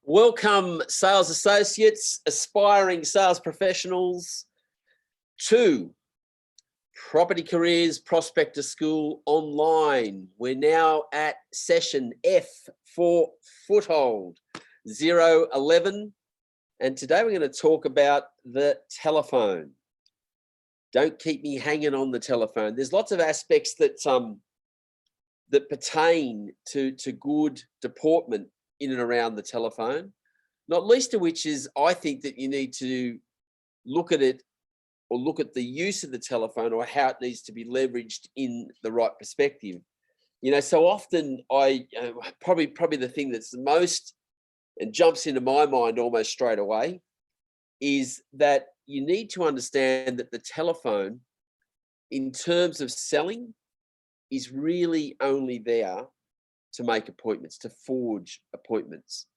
Welcome, sales associates, aspiring sales professionals, to Property Careers Prospector School Online. We're now at session F for Foothold 011, and today we're going to talk about the telephone. Don't keep me hanging on the telephone. There's lots of aspects that that pertain to good deportment in and around the telephone, not least of which is I think that you need to look at it or look at the use of the telephone or how it needs to be leveraged in the right perspective. You know, so often probably the thing that's the most and jumps into my mind almost straight away is that you need to understand that the telephone, in terms of selling, is really only there to make appointments, to forge appointments.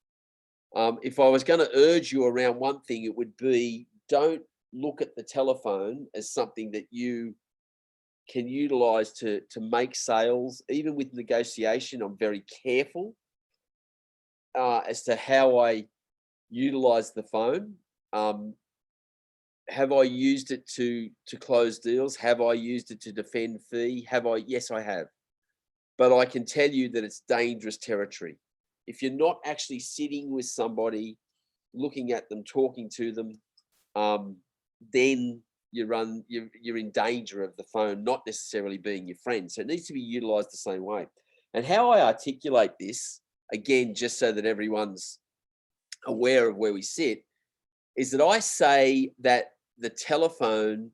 If I was going to urge you around one thing, it would be don't look at the telephone as something that you can utilize to make sales. Even with negotiation, I'm very careful as to how I utilize the phone. Have I used it to close deals? Have I used it to defend fee? Yes, I have. But I can tell you that it's dangerous territory. If you're not actually sitting with somebody, looking at them, talking to them, then you're in danger of the phone not necessarily being your friend. So it needs to be utilized the same way. And how I articulate this, again, just so that everyone's aware of where we sit, is that I say that the telephone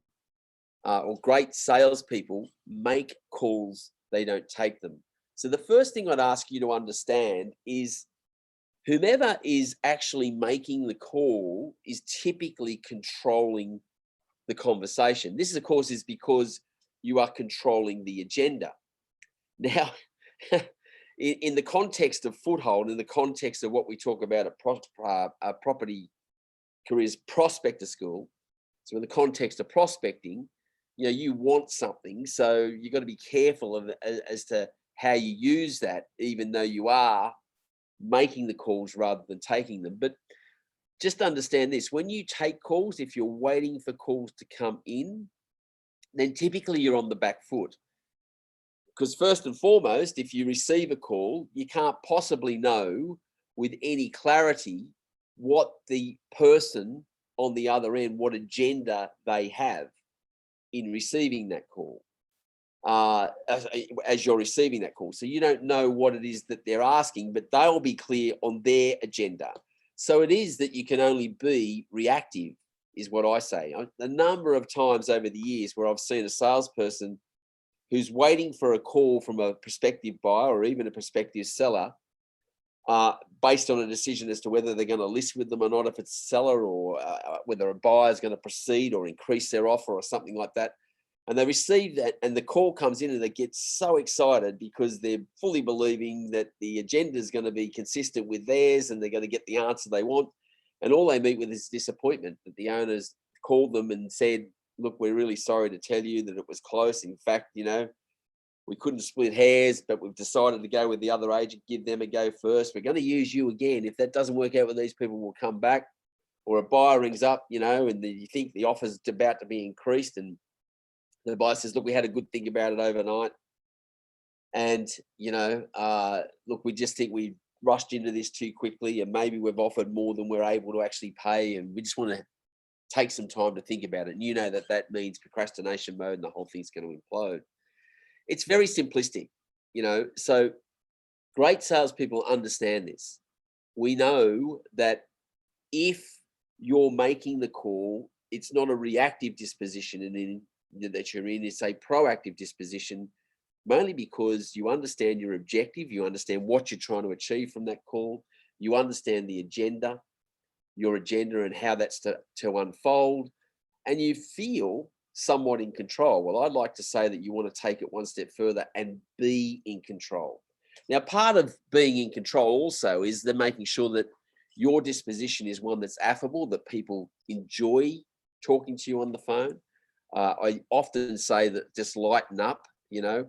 or great salespeople make calls, they don't take them. So the first thing I'd ask you to understand is whomever is actually making the call is typically controlling the conversation. This, of course, is because you are controlling the agenda. Now, in the context of Foothold, in the context of what we talk about at Property Careers Prospector School, so in the context of prospecting, you know, you want something, so you've got to be careful as to how you use that, even though you are making the calls rather than taking them. But just understand this: when you take calls, if you're waiting for calls to come in, then typically you're on the back foot. Because first and foremost, if you receive a call, you can't possibly know with any clarity what the person on the other end, what agenda they have in receiving that call, as you're receiving that call. So you don't know what it is that they're asking, but they'll be clear on their agenda. So it is that you can only be reactive, is what I say. A number of times over the years where I've seen a salesperson who's waiting for a call from a prospective buyer or even a prospective seller, based on a decision as to whether they're going to list with them or not, if it's a seller, or whether a buyer is going to proceed or increase their offer or something like that. And they receive that and the call comes in and they get so excited because they're fully believing that the agenda is going to be consistent with theirs and they're going to get the answer they want. And all they meet with is disappointment that the owners called them and said, look, we're really sorry to tell you that it was close. In fact, you know, we couldn't split hairs, but we've decided to go with the other agent, give them a go first. We're going to use you again. If that doesn't work out with these people, we'll come back. Or a buyer rings up, you know, and you think the offer's about to be increased, and the buyer says, look, we had a good think about it overnight. And, you know, look, we just think we rushed into this too quickly, and maybe we've offered more than we're able to actually pay. And we just want to take some time to think about it. And you know that that means procrastination mode and the whole thing's going to implode. It's very simplistic, you know, so great salespeople understand this. We know that if you're making the call, it's not a reactive disposition that you're in, it's a proactive disposition, mainly because you understand your objective, you understand what you're trying to achieve from that call, you understand the agenda, your agenda and how that's to unfold, and you feel somewhat in control. Well, I'd like to say that you want to take it one step further and be in control. Now, part of being in control also is the making sure that your disposition is one that's affable, that people enjoy talking to you on the phone. I often say that just lighten up, you know.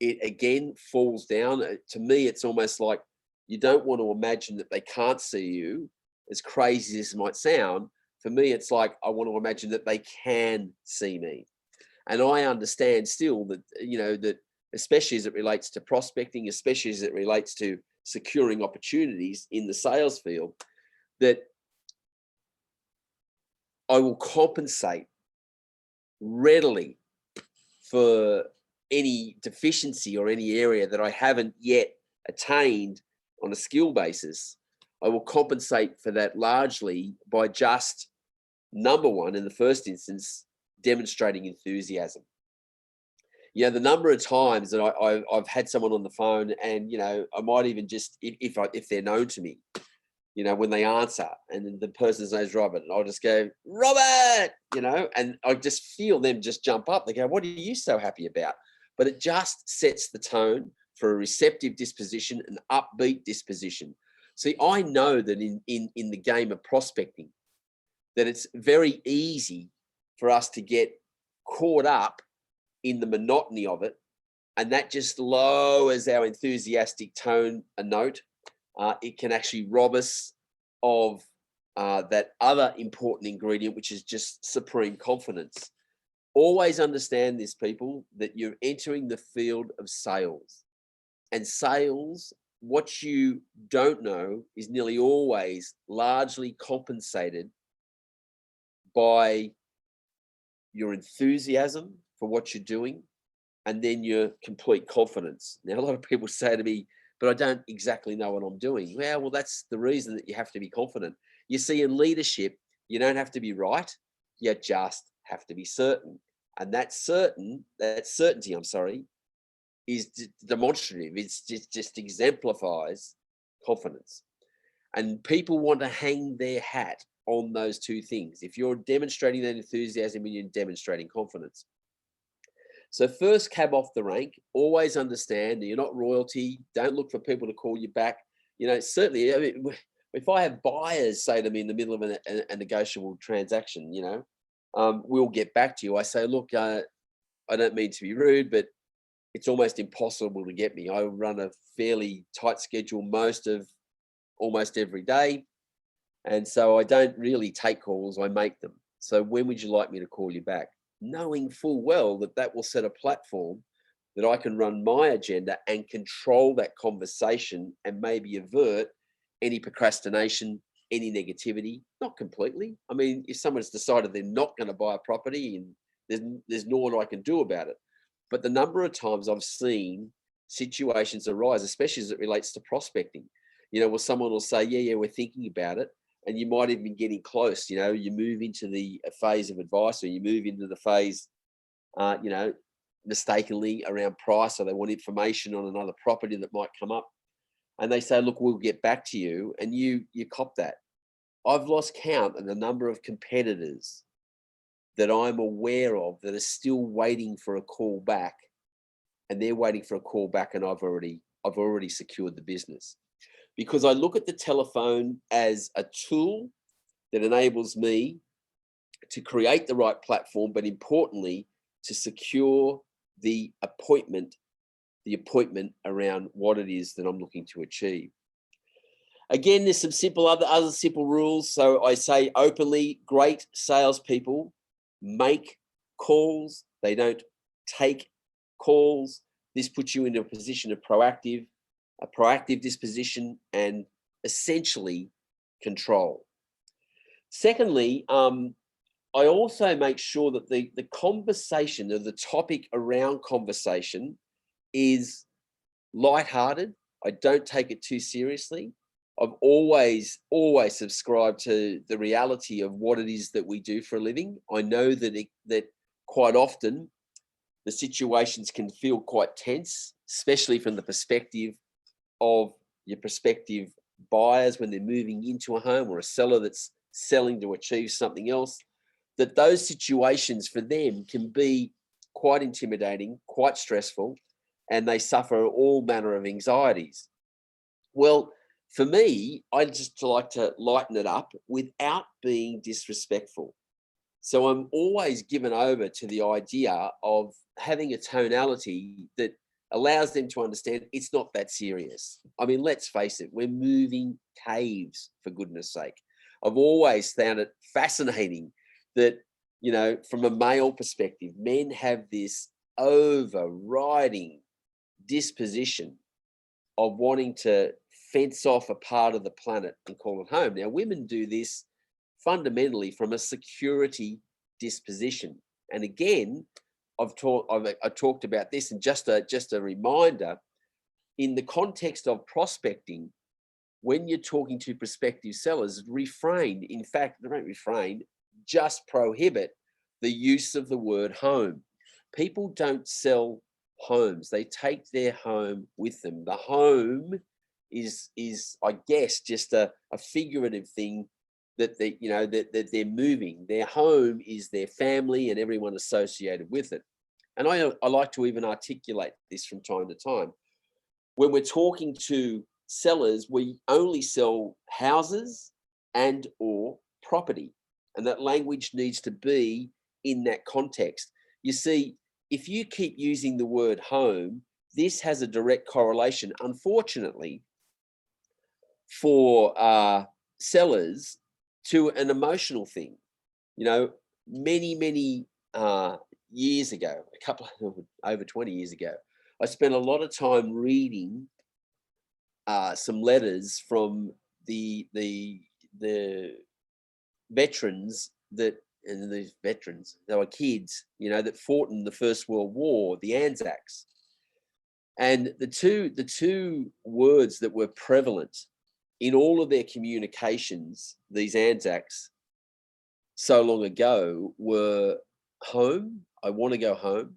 It again falls down. To me, it's almost like You don't want to imagine that they can't see you, as crazy as this might sound. For me, it's like, I want to imagine that they can see me. And I understand still that, that especially as it relates to prospecting, especially as it relates to securing opportunities in the sales field, that I will compensate readily for any deficiency or any area that I haven't yet attained on a skill basis. I will compensate for that largely by just, number one, in the first instance, demonstrating enthusiasm. The number of times that I've had someone on the phone, and I might even just, if they're known to me, when they answer and then the person's name's Robert, and I'll just go, Robert, and I just feel them just jump up. They go, what are you so happy about? But it just sets the tone for a receptive disposition, an upbeat disposition. See, I know that in the game of prospecting, that it's very easy for us to get caught up in the monotony of it, and that just lowers our enthusiastic tone a note. It can actually rob us of that other important ingredient, which is just supreme confidence. Always understand this, people, that you're entering the field of sales. And sales, what you don't know, is nearly always largely compensated by your enthusiasm for what you're doing, and then your complete confidence. Now, a lot of people say to me, but I don't exactly know what I'm doing. Well, that's the reason that you have to be confident. You see, in leadership, you don't have to be right. You just have to be certain. And that certainty, is demonstrative. It's just exemplifies confidence. And people want to hang their hat on those two things. If you're demonstrating that enthusiasm and you're demonstrating confidence. So first cab off the rank, always understand that you're not royalty. Don't look for people to call you back. Certainly, if I have buyers say to me in the middle of a negotiable transaction, we'll get back to you. I say, look, I don't mean to be rude, but it's almost impossible to get me. I run a fairly tight schedule almost every day. And so I don't really take calls, I make them. So when would you like me to call you back? Knowing full well that will set a platform that I can run my agenda and control that conversation and maybe avert any procrastination, any negativity. Not completely. I mean, if someone's decided they're not going to buy a property, and there's naught I can do about it. But the number of times I've seen situations arise, especially as it relates to prospecting, where someone will say, yeah, we're thinking about it. And you might even be getting close, you move into the phase of advice, or you move into the phase, mistakenly around price, or they want information on another property that might come up. And they say, look, we'll get back to you. And you cop that. I've lost count of the number of competitors that I'm aware of that are still waiting for a call back, and they're waiting for a call back, and I've already secured the business. Because I look at the telephone as a tool that enables me to create the right platform, but importantly, to secure the appointment around what it is that I'm looking to achieve. Again, there's some other simple rules. So I say openly, great salespeople make calls. They don't take calls. This puts you into a position of a proactive disposition, and essentially control. Secondly, I also make sure that the conversation, or the topic around conversation, is lighthearted. I don't take it too seriously. I've always subscribed to the reality of what it is that we do for a living. I know that quite often the situations can feel quite tense, especially from the perspective of your prospective buyers when they're moving into a home, or a seller that's selling to achieve something else, that those situations for them can be quite intimidating, quite stressful, and they suffer all manner of anxieties. Well, for me, I just like to lighten it up without being disrespectful. So I'm always given over to the idea of having a tonality that allows them to understand it's not that serious. I mean, let's face it, we're moving caves, for goodness sake. I've always found it fascinating that, you know, from a male perspective, men have this overriding disposition of wanting to fence off a part of the planet and call it home. Now, women do this fundamentally from a security disposition. And again, I talked about this, and just a reminder, in the context of prospecting, when you're talking to prospective sellers, refrain. In fact, don't refrain, just prohibit the use of the word home. People don't sell homes; they take their home with them. The home is I guess, just a figurative thing that that they're moving. Their home is their family and everyone associated with it. And I like to even articulate this from time to time. When we're talking to sellers, we only sell houses and or property. And that language needs to be in that context. You see, if you keep using the word home, this has a direct correlation, unfortunately, for sellers, to an emotional thing. You know, many years ago, over 20 years ago, I spent a lot of time reading some letters from the veterans they were kids, you know, that fought in the First World War, the Anzacs. And the two words that were prevalent in all of their communications, these Anzacs, so long ago, were home, I want to go home,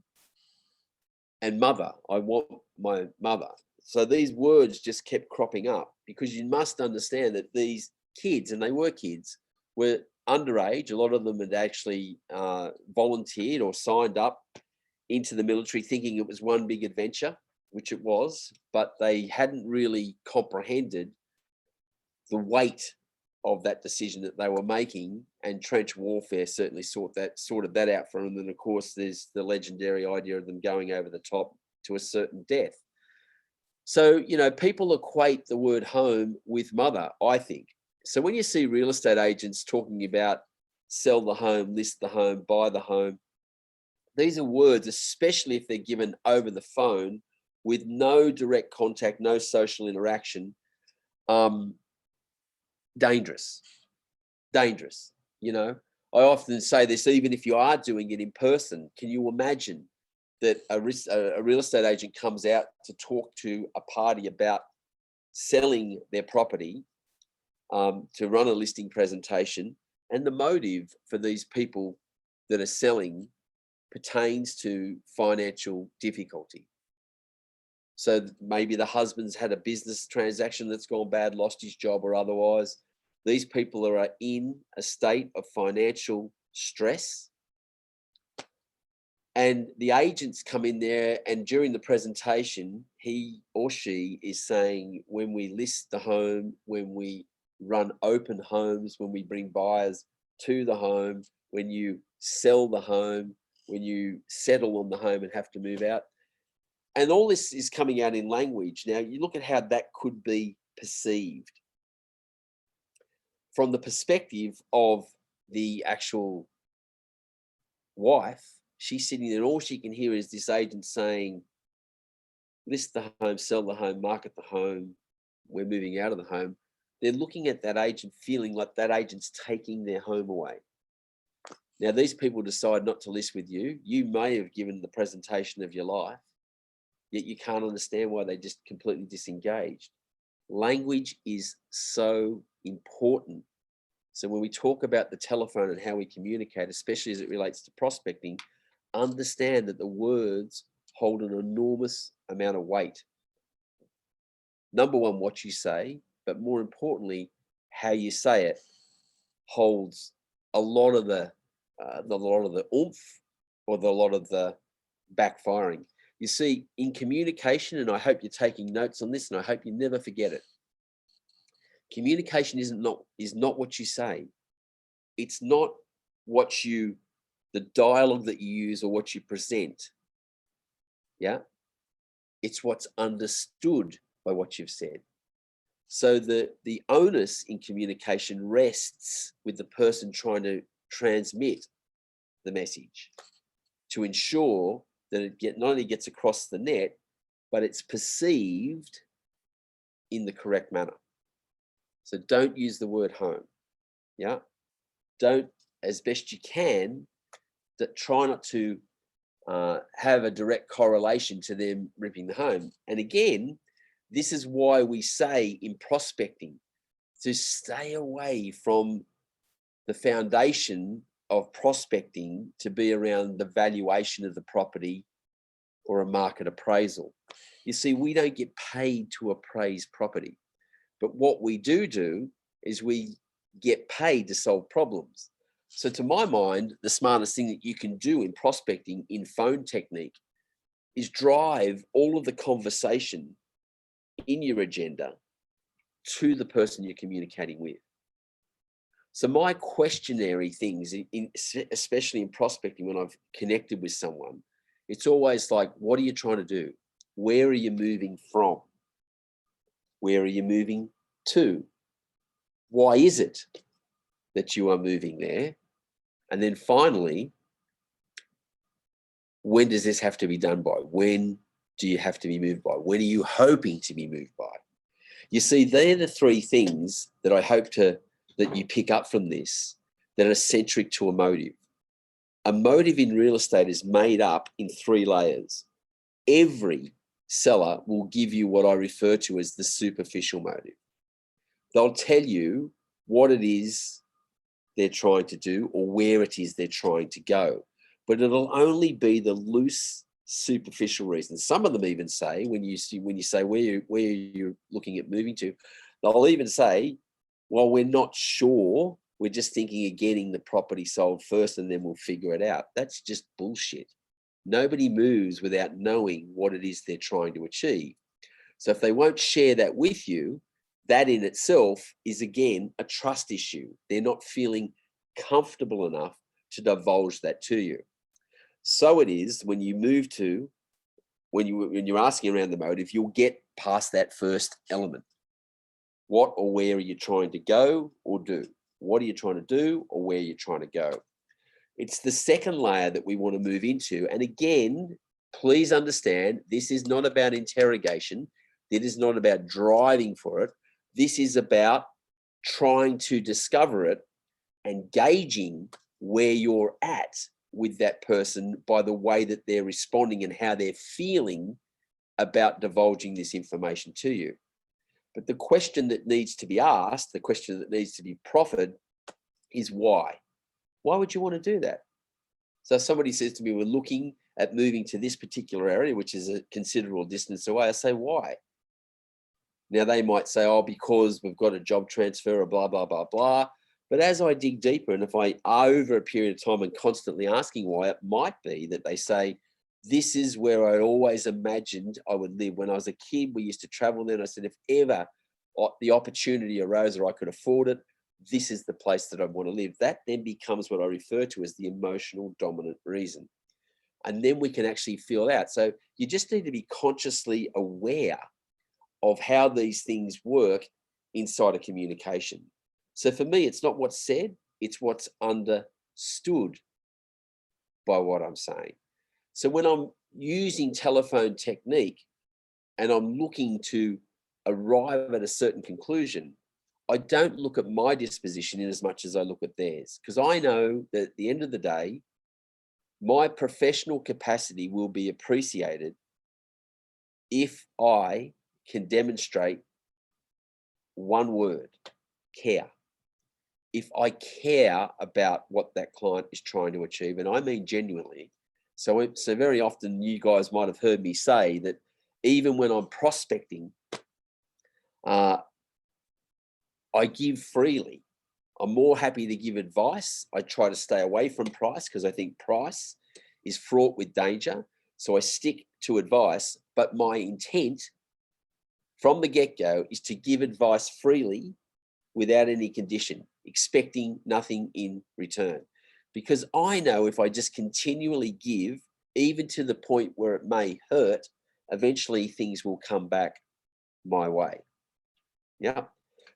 and mother, I want my mother. So these words just kept cropping up, because you must understand that these kids, and they were kids, were underage. A lot of them had actually volunteered or signed up into the military thinking it was one big adventure, which it was, but they hadn't really comprehended the weight of that decision that they were making. And trench warfare certainly sorted that out for them. And of course, there's the legendary idea of them going over the top to a certain death. So, you know, people equate the word home with mother, I think. So when you see real estate agents talking about sell the home, list the home, buy the home, these are words, especially if they're given over the phone with no direct contact, no social interaction, dangerous. You know, I often say this, even if you are doing it in person, can you imagine that a real estate agent comes out to talk to a party about selling their property, to run a listing presentation, and the motive for these people that are selling pertains to financial difficulty? So maybe the husband's had a business transaction that's gone bad, lost his job or otherwise. These people are in a state of financial stress. And the agents come in there, and during the presentation, he or she is saying, when we list the home, when we run open homes, when we bring buyers to the home, when you sell the home, when you settle on the home and have to move out. And all this is coming out in language. Now, you look at how that could be perceived from the perspective of the actual wife. She's sitting there, and all she can hear is this agent saying, list the home, sell the home, market the home, we're moving out of the home. They're looking at that agent, feeling like that agent's taking their home away. Now, these people decide not to list with you. You may have given the presentation of your life, yet you can't understand why they just completely disengaged. Language is so important. So when we talk about the telephone and how we communicate, especially as it relates to prospecting, understand that the words hold an enormous amount of weight. Number one, what you say, but more importantly, how you say it holds a lot of the oomph, or a lot of the backfiring. You see, in communication, and I hope you're taking notes on this, and I hope you never forget it. Communication is not what you say. It's not the dialogue that you use or what you present. Yeah. It's what's understood by what you've said. So the onus in communication rests with the person trying to transmit the message to ensure that it not only gets across the net, but it's perceived in the correct manner. So don't use the word home. Yeah. Don't, as best you can, that try not to have a direct correlation to them ripping the home. And again, this is why we say in prospecting to stay away from the foundation of prospecting to be around the valuation of the property or a market appraisal. You see, we don't get paid to appraise property, but what we do is we get paid to solve problems. So to my mind, the smartest thing that you can do in prospecting in phone technique is drive all of the conversation in your agenda to the person you're communicating with. So my questionary things, especially in prospecting, when I've connected with someone, it's always like, what are you trying to do? Where are you moving from? Where are you moving to? Why is it that you are moving there? And then finally, when does this have to be done by? When do you have to be moved by? When are you hoping to be moved by? You see, they're the three things that I hope that you pick up from this that are centric to a motive. A motive in real estate is made up in three layers. Every seller will give you what I refer to as the superficial motive. They'll tell you what it is they're trying to do or where it is they're trying to go, but it'll only be the loose, superficial reasons. Some of them even say, when you say where you're looking at moving to, they'll even say, well, we're not sure. We're just thinking of getting the property sold first and then we'll figure it out. That's just bullshit. Nobody moves without knowing what it is they're trying to achieve. So if they won't share that with you, that in itself is, again, a trust issue. They're not feeling comfortable enough to divulge that to you. So it is when you move to, when you're asking around the motive, you'll get past that first element. What or where are you trying to go or do? What are you trying to do or where are you trying to go? It's the second layer that we want to move into. And again, please understand, this is not about interrogation. It is not about driving for it. This is about trying to discover it and gauging where you're at with that person by the way that they're responding and how they're feeling about divulging this information to you. But the question that needs to be asked, the question that needs to be proffered is why? Why would you want to do that? So if somebody says to me, we're looking at moving to this particular area, which is a considerable distance away, I say, why? Now they might say, oh, because we've got a job transfer or blah, blah, blah, blah. But as I dig deeper, and if I, over a period of time and constantly asking why, it might be that they say, this is where I always imagined I would live. When I was a kid, we used to travel there. And I said, if ever the opportunity arose or I could afford it, this is the place that I want to live. That then becomes what I refer to as the emotional dominant reason. And then we can actually feel out. So you just need to be consciously aware of how these things work inside of communication. So for me, it's not what's said, it's what's understood by what I'm saying. So when I'm using telephone technique and I'm looking to arrive at a certain conclusion, I don't look at my disposition in as much as I look at theirs, because I know that at the end of the day, my professional capacity will be appreciated if I can demonstrate one word: care. If I care about what that client is trying to achieve, and I mean genuinely. So very often you guys might have heard me say that even when I'm prospecting, I give freely. I'm more happy to give advice. I try to stay away from price because I think price is fraught with danger. So I stick to advice, but my intent from the get-go is to give advice freely without any condition, expecting nothing in return. Because I know if I just continually give, even to the point where it may hurt eventually things will come back my way. Yeah.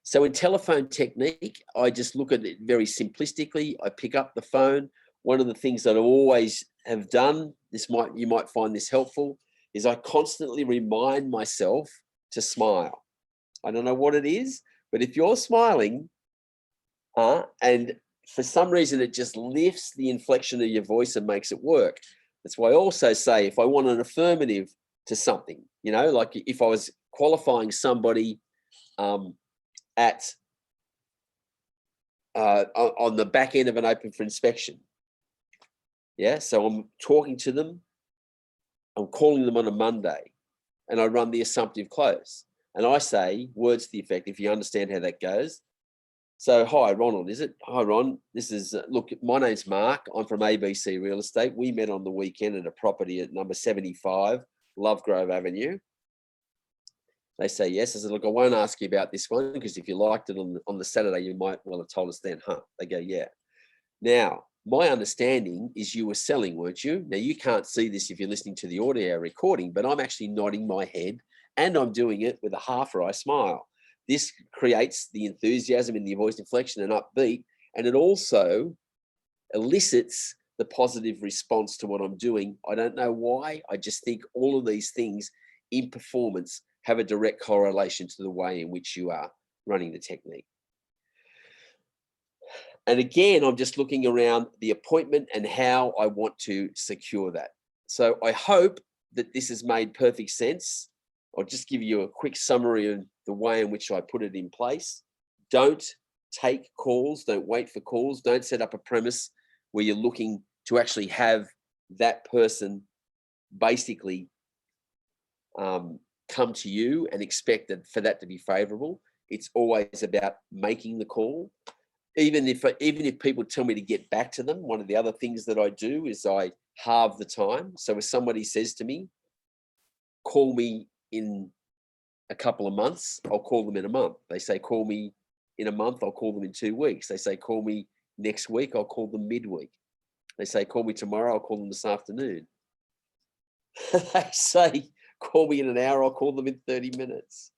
So in telephone technique, I just look at it very simplistically. I pick up the phone. One of the things that I always have done, you might find this helpful, is I constantly remind myself to smile. I don't know what it is, but if you're smiling, and for some reason it just lifts the inflection of your voice and makes it work. That's why I also say, if I want an affirmative to something, you know, like if I was qualifying somebody on the back end of an open for inspection. Yeah, so I'm talking to them, I'm calling them on a Monday, and I run the assumptive close. And I say words to the effect, if you understand how that goes. So, hi, Ronald, is it? Hi, Ron. This is, look, my name's Mark. I'm from ABC Real Estate. We met on the weekend at a property at number 75, Lovegrove Avenue. They say yes. I said, look, I won't ask you about this one because if you liked it on the Saturday, you might well have told us then, huh? They go, yeah. Now, my understanding is you were selling, weren't you? Now, you can't see this if you're listening to the audio recording, but I'm actually nodding my head and I'm doing it with a half-wry smile. This creates the enthusiasm in the voice inflection and upbeat, and it also elicits the positive response to what I'm doing. I don't know why. I just think all of these things in performance have a direct correlation to the way in which you are running the technique. And again, I'm just looking around the appointment and how I want to secure that. So I hope that this has made perfect sense. I'll just give you a quick summary of the way in which I put it in place. Don't take calls, don't wait for calls, don't set up a premise where you're looking to actually have that person basically come to you and expect that for that to be favorable. It's always about making the call. Even if people tell me to get back to them, one of the other things that I do is I halve the time. So if somebody says to me, call me in a couple of months, I'll call them in a month. They say, call me in a month, I'll call them in 2 weeks. They say, call me next week, I'll call them midweek. They say, call me tomorrow, I'll call them this afternoon. They say, call me in an hour, I'll call them in 30 minutes.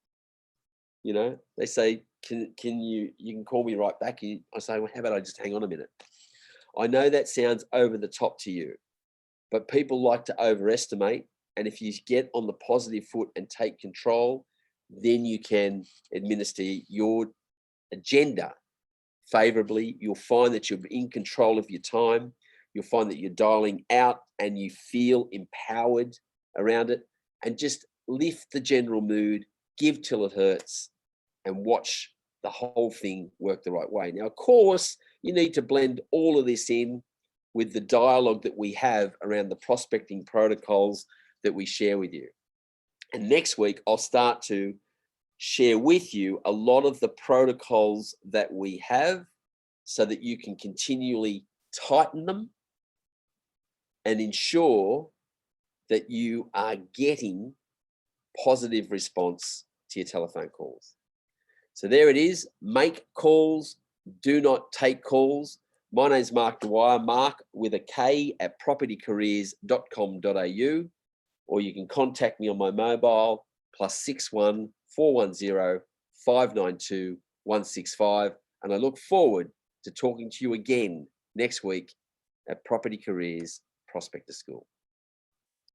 You know, they say, can you can call me right back. I say, well, how about I just hang on a minute? I know that sounds over the top to you, but people like to overestimate. And if you get on the positive foot and take control, then you can administer your agenda favorably. You'll find that you're in control of your time. You'll find that you're dialing out and you feel empowered around it, and just lift the general mood, give till it hurts, and watch the whole thing work the right way. Now, of course, you need to blend all of this in with the dialogue that we have around the prospecting protocols that we share with you. And next week, I'll start to share with you a lot of the protocols that we have so that you can continually tighten them and ensure that you are getting positive response to your telephone calls. So there it is. Make calls, do not take calls. My name's Mark Dwyer, Mark with a K at propertycareers.com.au, or you can contact me on my mobile +61 410 592 165. And I look forward to talking to you again next week at Property Careers Prospector School.